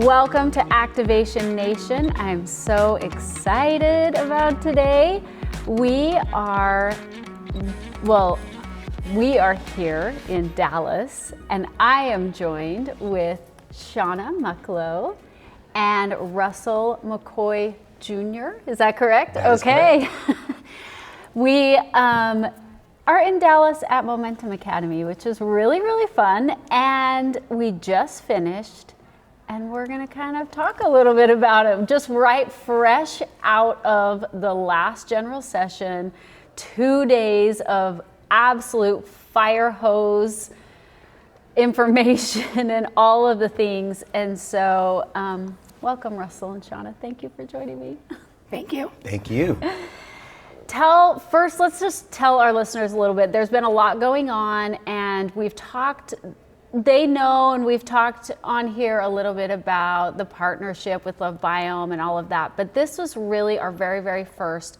Welcome to Activation Nation. I'm so excited about today. We are here in Dallas, and I am joined with Shauna Mucklow and Russell McCoy Jr. Is that correct? That is okay. Correct. We are in Dallas at Momentum Academy, which is really, really fun. And we just finished, and we're going to kind of talk a little bit about it. Just right fresh out of the last general session, 2 days of absolute fire hose information and all of the things. And so welcome, Russell and Shauna. Thank you for joining me. Thank you. Thank you. Let's just tell our listeners a little bit. There's been a lot going on, and we've talked on here a little bit about the partnership with LifeVantage and all of that, but this was really our very, very first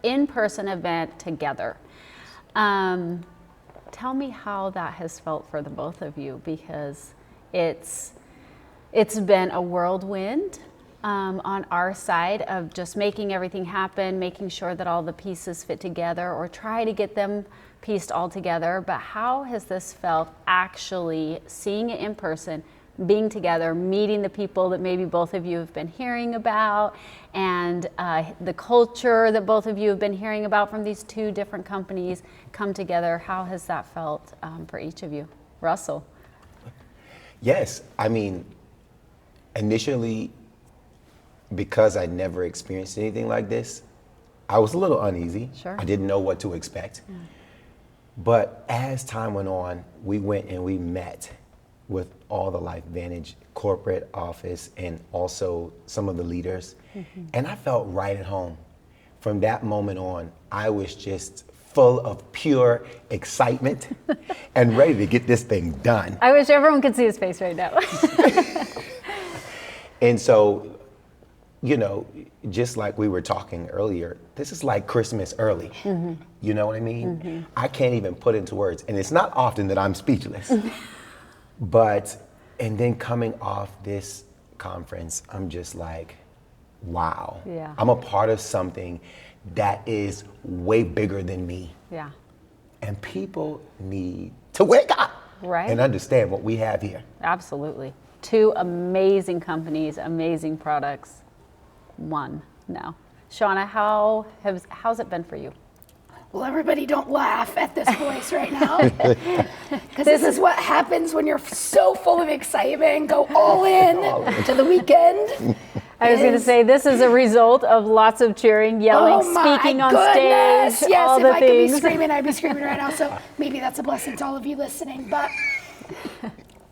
in-person event together. Tell me how that has felt for the both of you, because it's been a whirlwind on our side of just making everything happen, making sure that all the pieces fit together or try to get them pieced all together. But how has this felt actually seeing it in person, being together, meeting the people that maybe both of you have been hearing about, and the culture that both of you have been hearing about from these two different companies come together? How has that felt for each of you? Russell? Yes, I mean, initially, because I never experienced anything like this, I was a little uneasy. Sure. I didn't know what to expect. Yeah. But as time went on, we went and we met with all the LifeVantage corporate office and also some of the leaders. Mm-hmm. And I felt right at home. From that moment on, I was just full of pure excitement and ready to get this thing done. I wish everyone could see his face right now. And so, you know, just like we were talking earlier, this is like Christmas early. Mm-hmm. You know what I mean? Mm-hmm. I can't even put into words. And it's not often that I'm speechless. And then coming off this conference, I'm just like, wow. Yeah. I'm a part of something that is way bigger than me. Yeah. And people need to wake up. Right. And understand what we have here. Absolutely. Two amazing companies, amazing products. One now. Shauna, how's it been for you? Well, everybody don't laugh at this voice right now. Because this is what happens when you're so full of excitement, go all in to the weekend. I was going to say, this is a result of lots of cheering, yelling, speaking on stage, yes, all the things. If I could be screaming, I'd be screaming right now. So maybe that's a blessing to all of you listening. But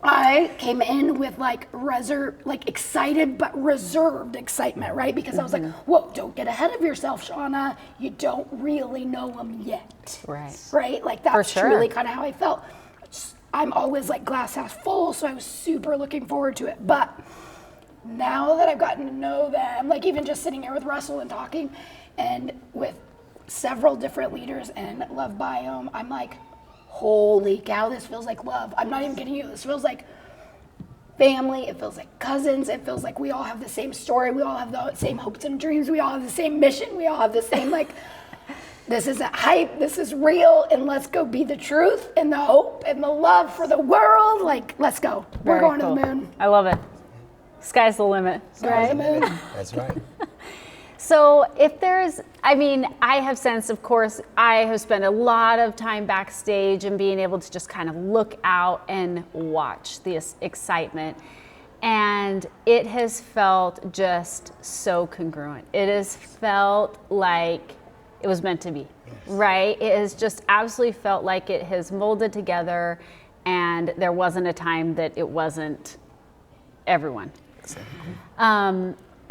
I came in with excited but reserved excitement, right? Because I was like, whoa, don't get ahead of yourself, Shauna. You don't really know them yet. Right? Like that's really kind of how I felt. I'm always like glass half full, so I was super looking forward to it. But now that I've gotten to know them, like even just sitting here with Russell and talking and with several different leaders and LifeVantage, I'm like, holy cow, this feels like love. I'm not even kidding you. This feels like family. It feels like cousins. It feels like we all have the same story. We all have the same hopes and dreams. We all have the same mission. We all have the same, this isn't hype. This is real. And let's go be the truth and the hope and the love for the world. Let's go. We're going to the moon. I love it. Sky's the limit. Sky's the moon. That's right. So I have sensed, of course, I have spent a lot of time backstage and being able to just kind of look out and watch this excitement. And it has felt just so congruent. It has felt like it was meant to be, right? It has just absolutely felt like it has molded together, and there wasn't a time that it wasn't everyone.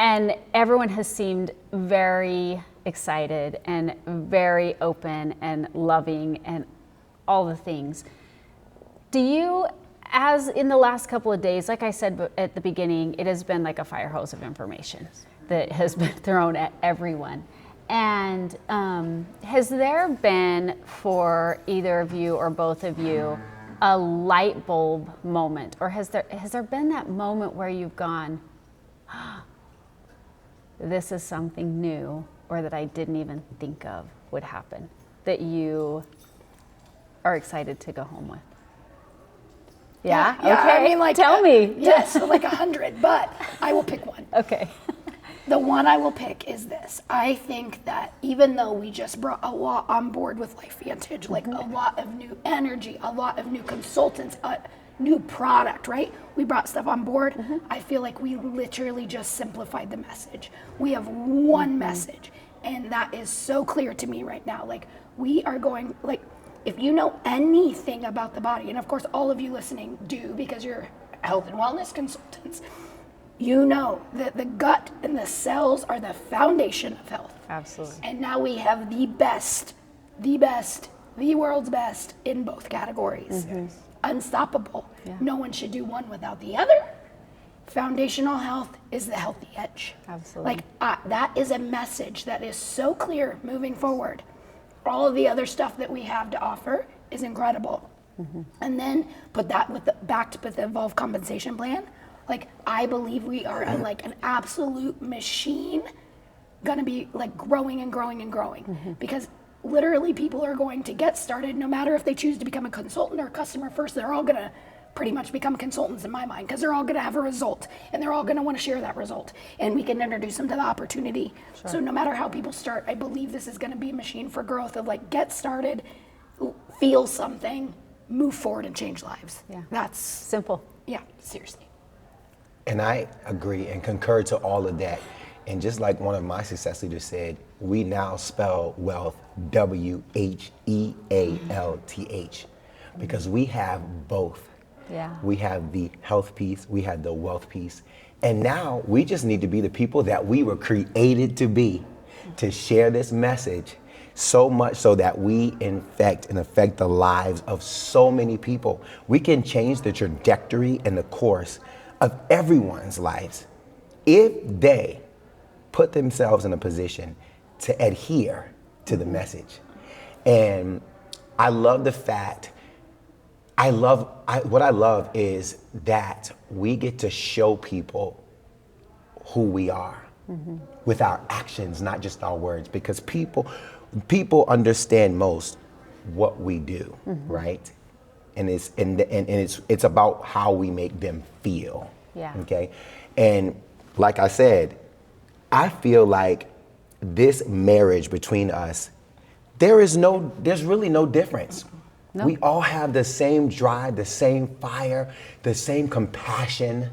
And everyone has seemed very excited and very open and loving and all the things. Do you, as in the last couple of days, like I said at the beginning, it has been like a fire hose of information that has been thrown at everyone. And has there been, for either of you or both of you, a light bulb moment, or has there been that moment where you've gone, this is something new, or that I didn't even think of would happen, that you are excited to go home with? Yeah? Yeah, Okay. I mean, like, tell me. Yes, like 100, but I will pick one. Okay. The one I will pick is this. I think that even though we just brought a lot on board with LifeVantage, like a lot of new energy, a lot of new consultants, a new product, right? We brought stuff on board. I feel like we literally just simplified the message. We have one message, and that is so clear to me right now. Like, we are going, like, if you know anything about the body, and of course all of you listening do because you're health and wellness consultants, you know that the gut and the cells are the foundation of health. Absolutely. And now we have the world's best in both categories. Unstoppable. Yeah. No one should do one without the other. Foundational health is the healthy edge. Absolutely. Like, that is a message that is so clear moving forward. All of the other stuff that we have to offer is incredible. And then put that backed with the Evolve compensation plan. Like, I believe we are like an absolute machine, gonna be like growing and growing and growing. Because literally people are going to get started, no matter if they choose to become a consultant or a customer first, they're all gonna pretty much become consultants in my mind, because they're all gonna have a result and they're all gonna wanna share that result. And we can introduce them to the opportunity. Sure. So no matter how people start, I believe this is gonna be a machine for growth of like, get started, feel something, move forward and change lives. Yeah. That's Simple. Yeah, seriously. And I agree and concur to all of that. And just like one of my success leaders said, we now spell wealth WHEALTH, because we have both. Yeah. We have the health piece, we have the wealth piece. And now we just need to be the people that we were created to be, to share this message, so much so that we affect the lives of so many people. We can change the trajectory and the course of everyone's lives if they put themselves in a position to adhere to the message. And I love the fact, what I love is that we get to show people who we are with our actions, not just our words, because people understand most what we do, right? And it's about how we make them feel. Yeah. Okay. And like I said, I feel like this marriage between us, there's really no difference. No. We all have the same drive, the same fire, the same compassion.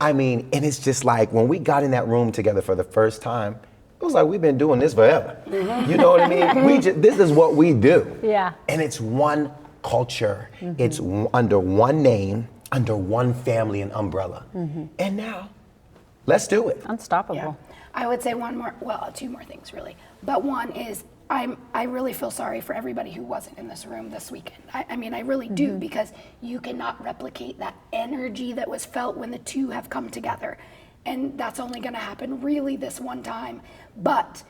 I mean, and it's just like when we got in that room together for the first time, it was like we've been doing this forever. You know what I mean? This is what we do. Yeah. And it's one culture. It's under one name, under one family and umbrella. And now, let's do it. Unstoppable. Yeah. I would say two more things really. But one is, I really feel sorry for everybody who wasn't in this room this weekend. I mean, I really do, because you cannot replicate that energy that was felt when the two have come together. And that's only gonna happen really this one time. But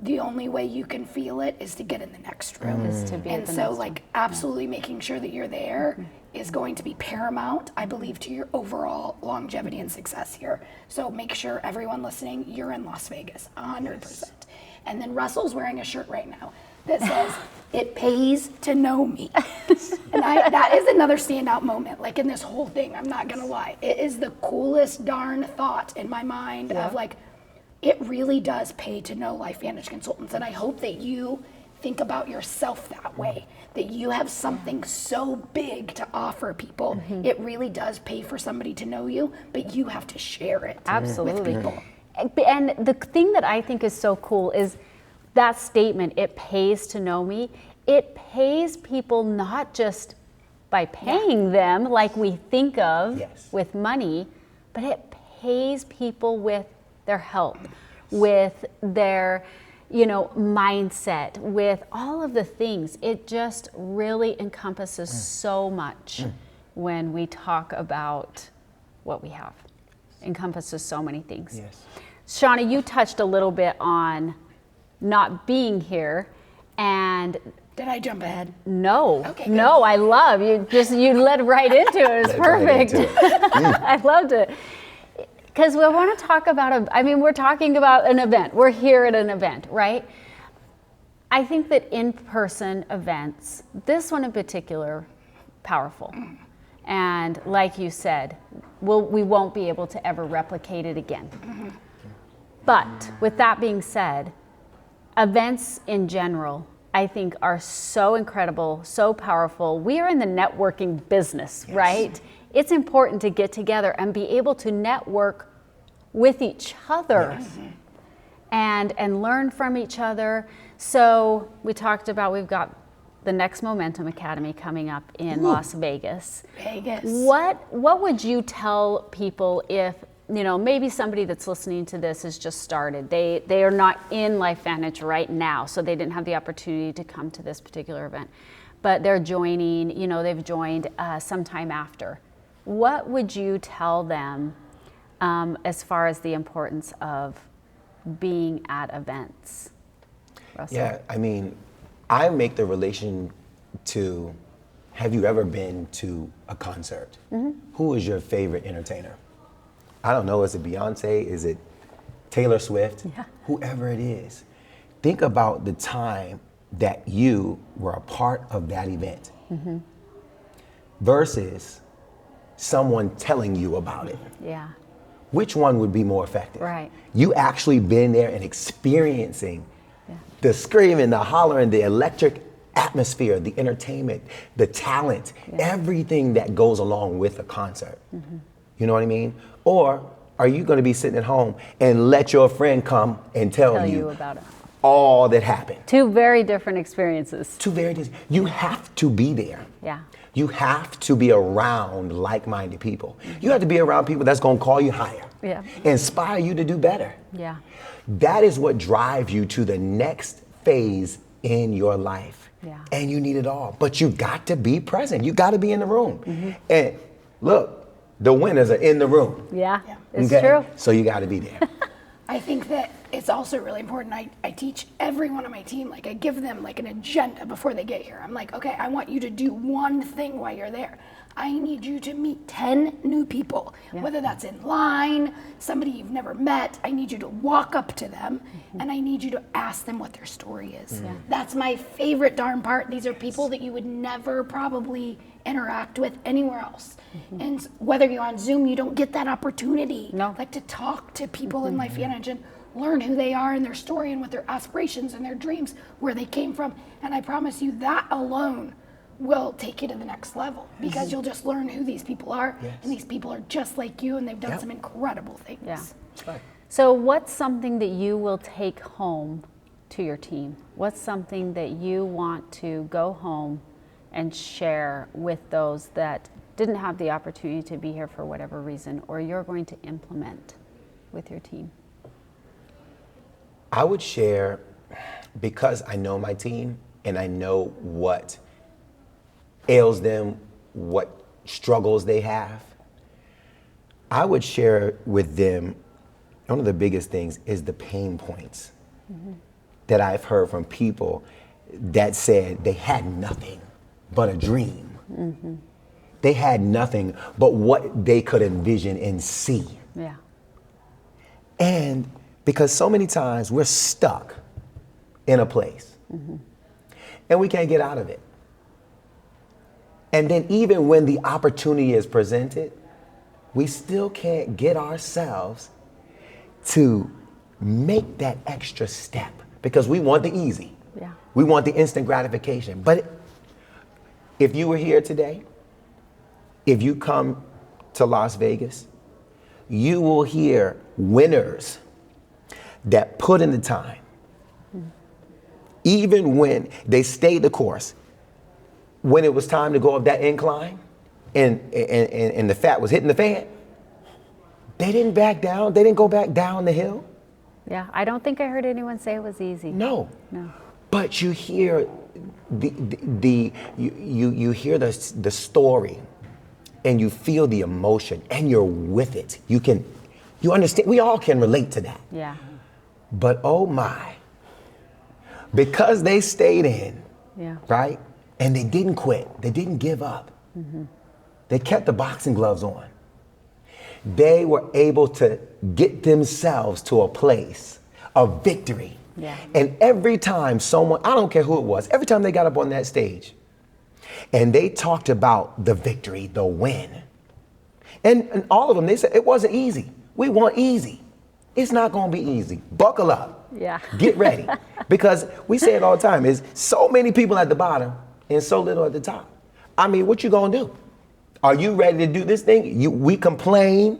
the only way you can feel it is to get in the next room. Is to be at And the so next like absolutely making sure that you're there is going to be paramount, I believe, to your overall longevity and success here. So make sure everyone listening, you're in Las Vegas, 100%. And then Russell's wearing a shirt right now that says, "It pays to know me." And that is another standout moment, like in this whole thing, I'm not gonna lie. It is the coolest darn thought in my mind of like, it really does pay to know LifeVantage consultants. And I hope that you think about yourself that way, that you have something so big to offer people. It really does pay for somebody to know you, but you have to share it with people. And the thing that I think is so cool is that statement, "it pays to know me." It pays people not just by paying them like we think of with money, but it pays people with their health, with their mindset, with all of the things. It just really encompasses so much when we talk about what we have. Encompasses so many things. Yes. Shauna, you touched a little bit on not being here, and Did I jump ahead? No, Okay, good. no, I love you. You led right into it. It was Led right perfect. into it. I loved it. Because we want to talk about, we're talking about an event. We're here at an event, right? I think that in-person events, this one in particular, powerful. And like you said, we won't be able to ever replicate it again. But with that being said, events in general, I think, are so incredible, so powerful. We are in the networking business, right? It's important to get together and be able to network with each other and learn from each other. So we talked about, we've got the next Momentum Academy coming up in Las Vegas. What would you tell people if, maybe somebody that's listening to this has just started. They are not in LifeVantage right now, so they didn't have the opportunity to come to this particular event. But they're joining, they've joined sometime after. What would you tell them as far as the importance of being at events? Russell? Yeah, I make the relation to, have you ever been to a concert? Who is your favorite entertainer? I don't know, is it Beyonce? Is it Taylor Swift? Yeah. Whoever it is. Think about the time that you were a part of that event versus someone telling you about it. Yeah. Which one would be more effective? Right. You actually been there and experiencing the screaming, the hollering, the electric atmosphere, the entertainment, the talent, everything that goes along with a concert. You know what I mean? Or are you going to be sitting at home and let your friend come and tell you about it? All that happened? Two very different experiences. You have to be there. Yeah. You have to be around like-minded people. You have to be around people that's going to call you higher, inspire you to do better. Yeah. That is what drives you to the next phase in your life. Yeah. And you need it all. But you got to be present. You got to be in the room. And look, the winners are in the room. Yeah. It's true. So you got to be there. I think that it's also really important. I teach everyone on my team, I give them an agenda before they get here. I'm like, okay, I want you to do one thing while you're there. I need you to meet 10 new people, whether that's in line, somebody you've never met. I need you to walk up to them and I need you to ask them what their story is. That's my favorite darn part. These are people that you would never probably interact with anywhere else. And whether you're on Zoom, you don't get that opportunity to talk to people in LifeVantage and learn who they are and their story and what their aspirations and their dreams, where they came from. And I promise you that alone will take you to the next level, because you'll just learn who these people are, and these people are just like you, and they've done some incredible things. Yeah. Right. So what's something that you will take home to your team? What's something that you want to go home and share with those that didn't have the opportunity to be here for whatever reason, or you're going to implement with your team? I would share, because I know my team and I know what ails them, what struggles they have, I would share with them, one of the biggest things is the pain points that I've heard from people that said they had nothing but a dream. They had nothing but what they could envision and see. Yeah. And because so many times we're stuck in a place and we can't get out of it. And then even when the opportunity is presented, we still can't get ourselves to make that extra step, because we want the easy. Yeah. We want the instant gratification. But if you were here today, if you come to Las Vegas, you will hear winners that put in the time, even when they stayed the course. When it was time to go up that incline and the fat was hitting the fan, they didn't back down. They didn't go back down the hill. Yeah, I don't think I heard anyone say it was easy. No. No. But you hear you hear the story, and you feel the emotion, and you're with it. You understand. We all can relate to that. Yeah. But oh my, because they stayed in, Yeah. right? And they didn't quit. They didn't give up. They kept the boxing gloves on. They were able to get themselves to a place of victory. Yeah. And every time someone, I don't care who it was, every time they got up on that stage and they talked about the victory, the win, and all of them, they said it wasn't easy. We want easy. It's not going to be easy. Buckle up. Yeah. Get ready. Because we say it all the time, is so many people at the bottom and so little at the top. I mean, what you going to do? Are you ready to do this thing? We complain.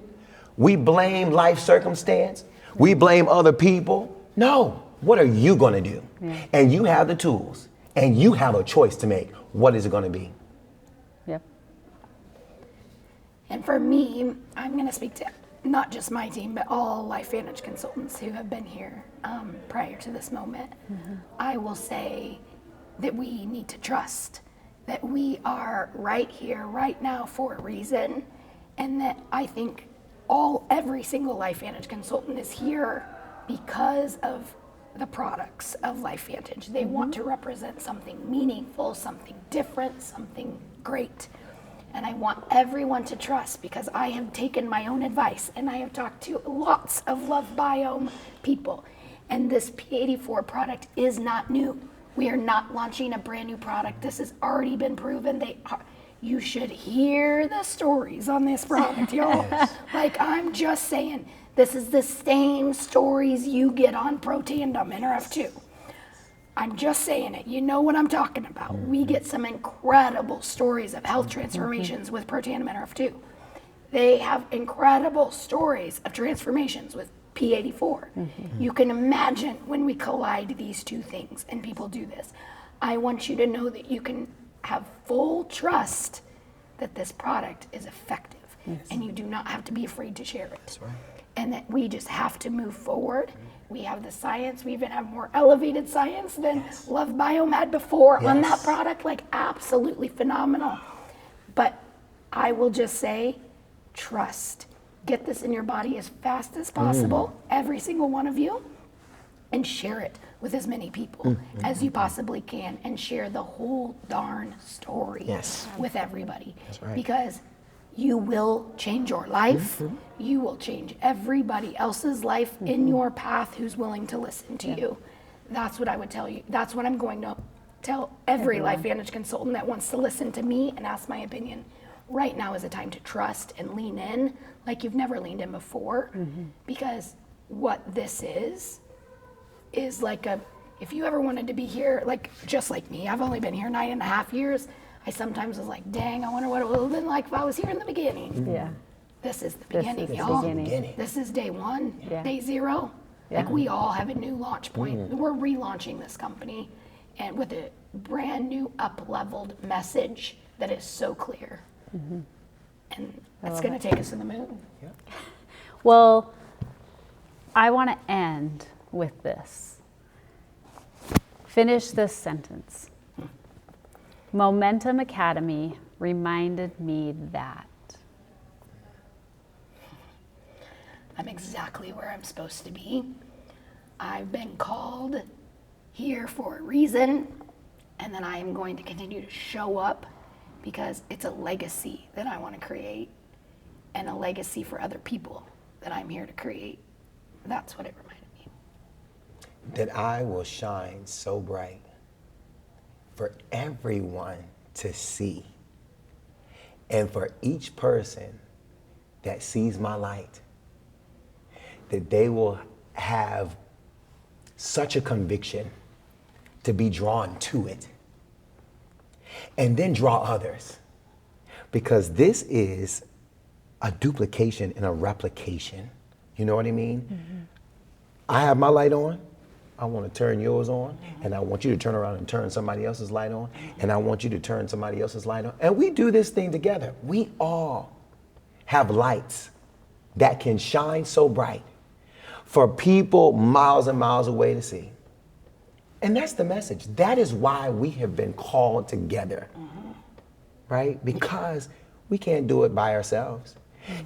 We blame life circumstance. We blame other people. No. What are you going to do? Yeah. And you have the tools. And you have a choice to make. What is it going to be? Yep. And for me, I'm going to speak to not just my team, but all LifeVantage consultants who have been here prior to this moment. I will say that we need to trust that we are right here, right now for a reason, and that I think every single LifeVantage consultant is here because of the products of LifeVantage. They want to represent something meaningful, something different, something great. And I want everyone to trust, because I have taken my own advice and I have talked to lots of Love Biome people. And this P84 product is not new. We are not launching a brand new product. This has already been proven. You should hear the stories on this product, y'all. Like, I'm just saying, this is the same stories you get on Protandim NRF2. I'm just saying it. You know what I'm talking about. We get some incredible stories of health transformations with Protandim NRF2. They have incredible stories of transformations with P84. You can imagine when we collide these two things and people do this. I want you to know that you can have full trust that this product is effective, and you do not have to be afraid to share it. That's right. And that we just have to move forward. We have the science. We even have more elevated science than Love Biome had before on that product. Like, absolutely phenomenal. But I will just say, trust. Get this in your body as fast as possible, every single one of you, and share it with as many people as you possibly can, and share the whole darn story with everybody. That's right. Because you will change your life. You will change everybody else's life in your path who's willing to listen to you. That's what I would tell you. That's what I'm going to tell every LifeVantage consultant that wants to listen to me and ask my opinion. Right now is a time to trust and lean in like you've never leaned in before. Because what this is like if you ever wanted to be here, like just like me, I've only been here 9.5 years. I sometimes was like, dang, I wonder what it would have been like if I was here in the beginning. Yeah. This is the This beginning, is the y'all. beginning. This is day one, Yeah. day zero. Yeah. Like, we all have a new launch point. We're relaunching this company, and with a brand new up-leveled message that is so clear. And it's going to take us to the moon. Well, I want to end with this. Finish this sentence. Momentum Academy reminded me that. I'm exactly where I'm supposed to be. I've been called here for a reason, and then I am going to continue to show up because it's a legacy that I want to create, and a legacy for other people that I'm here to create. That's what it reminded me. That I will shine so bright for everyone to see, and for each person that sees my light, that they will have such a conviction to be drawn to it, and then draw others, because this is a duplication and a replication. You know what I mean? I have my light on. I want to turn yours on, and I want you to turn around and turn somebody else's light on, and I want you to turn somebody else's light on. And we do this thing together. We all have lights that can shine so bright for people miles and miles away to see. And that's the message. That is why we have been called together, right? Because we can't do it by ourselves.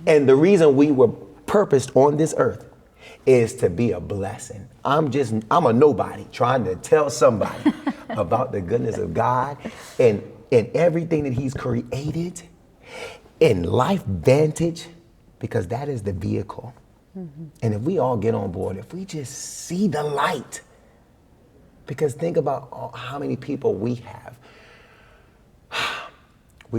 And the reason we were purposed on this earth is to be a blessing. I'm a nobody trying to tell somebody about the goodness of God and everything that he's created in LifeVantage, because that is the vehicle. And if we all get on board, if we just see the light, because think about how many people we've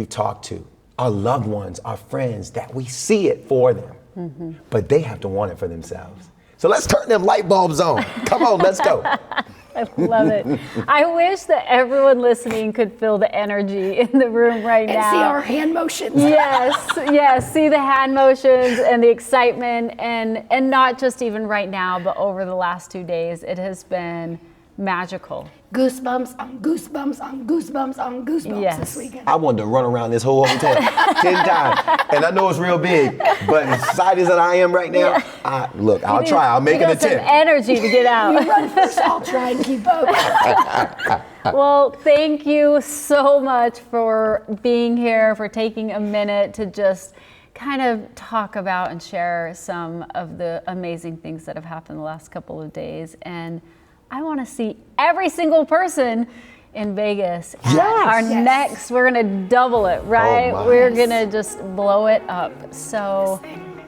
talked to, our loved ones, our friends, that we see it for them, but they have to want it for themselves. So let's turn them light bulbs on. Come on, let's go. I love it. I wish that everyone listening could feel the energy in the room right now. And see our hand motions. Yes, see the hand motions and the excitement, and not just even right now, but over the last 2 days, it has been magical. Goosebumps on goosebumps on goosebumps on goosebumps this weekend. I wanted to run around this whole hotel 10 times. And I know it's real big, but as excited as I am right now, I'll try. I'll make an attempt. Some energy to get out. You run first, I'll try and keep up. Well, thank you so much for being here, for taking a minute to just kind of talk about and share some of the amazing things that have happened the last couple of days. And I want to see every single person in Vegas. Yes. We're going to double it, right? Oh, we're going to just blow it up. So,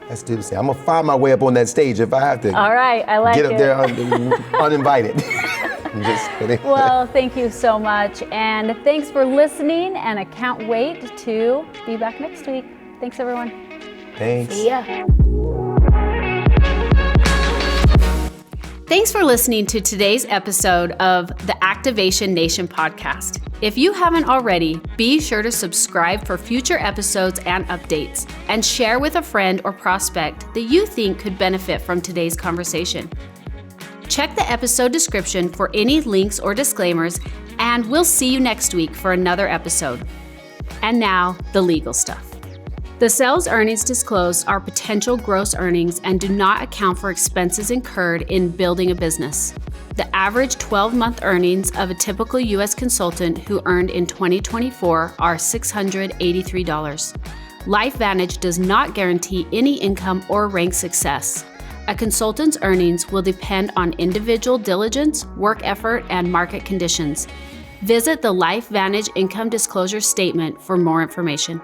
let's do this. I'm going to find my way up on that stage if I have to. All right, I like it. Get up there uninvited. Just kidding. Well, thank you so much. And thanks for listening. And I can't wait to be back next week. Thanks, everyone. Thanks. See ya. Thanks for listening to today's episode of the Activation Nation podcast. If you haven't already, be sure to subscribe for future episodes and updates, and share with a friend or prospect that you think could benefit from today's conversation. Check the episode description for any links or disclaimers, and we'll see you next week for another episode. And now, the legal stuff. The sales earnings disclosed are potential gross earnings and do not account for expenses incurred in building a business. The average 12-month earnings of a typical U.S. consultant who earned in 2024 are $683. LifeVantage does not guarantee any income or rank success. A consultant's earnings will depend on individual diligence, work effort, and market conditions. Visit the LifeVantage Income Disclosure Statement for more information.